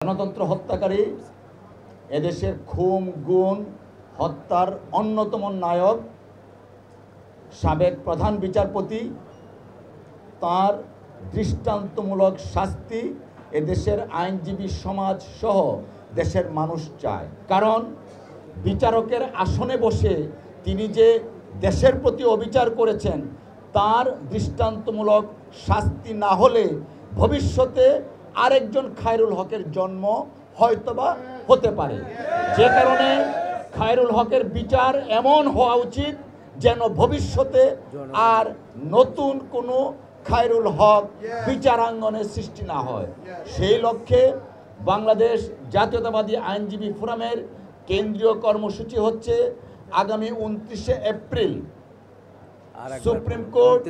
গণতন্ত্র হত্যাকারী এদেশের খুন গুম হত্যার অন্যতম নায়ক সাবেক প্রধান বিচারপতি, তার দৃষ্টান্তমূলক শাস্তি এদেশের আইনজীবী সমাজ সহ দেশের মানুষ চায়। কারণ বিচারকের আসনে বসে তিনি যে দেশের প্রতি অবিচার করেছেন, তার দৃষ্টান্তমূলক শাস্তি না হলে ভবিষ্যতে আরেকজন খায়রুল হকের জন্ম হয়তোবা হতে পারে। যে কারণে খায়রুল হকের বিচার এমন হওয়া উচিত যেন ভবিষ্যতে আর নতুন কোনো খায়রুল হক বিচারাঙ্গনে সৃষ্টি না হয়। সেই লক্ষ্যে বাংলাদেশ জাতীয়তাবাদী আইনজীবী ফোরামের কেন্দ্রীয় কর্মসূচি হচ্ছে আগামী 29শে এপ্রিল সুপ্রিম কোর্ট,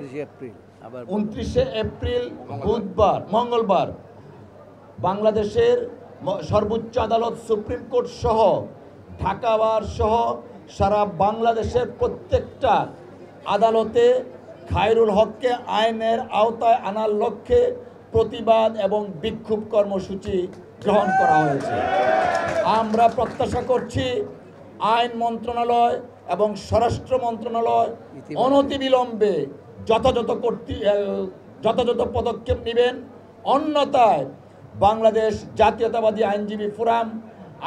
29শে এপ্রিল বুধবার মঙ্গলবার বাংলাদেশের সর্বোচ্চ আদালত সুপ্রিম কোর্ট সহ ঢাকা বার সহ সারা বাংলাদেশের প্রত্যেকটা আদালতে খায়রুল হককে আইনের আওতায় আনার লক্ষ্যে প্রতিবাদ এবং বিক্ষোভ কর্মসূচি গ্রহণ করা হয়েছে। আমরা প্রত্যাশা করছি আইন মন্ত্রণালয় এবং স্বরাষ্ট্র মন্ত্রণালয় অনতিবিলম্বে যথাযথ পদক্ষেপ নেবেন। অন্যথায় বাংলাদেশ জাতীয়তাবাদী আইনজীবী ফোরাম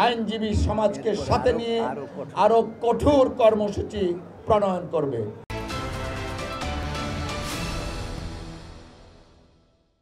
আইনজীবী সমাজকে সাথে নিয়ে আরও কঠোর কর্মসূচি প্রণয়ন করবে।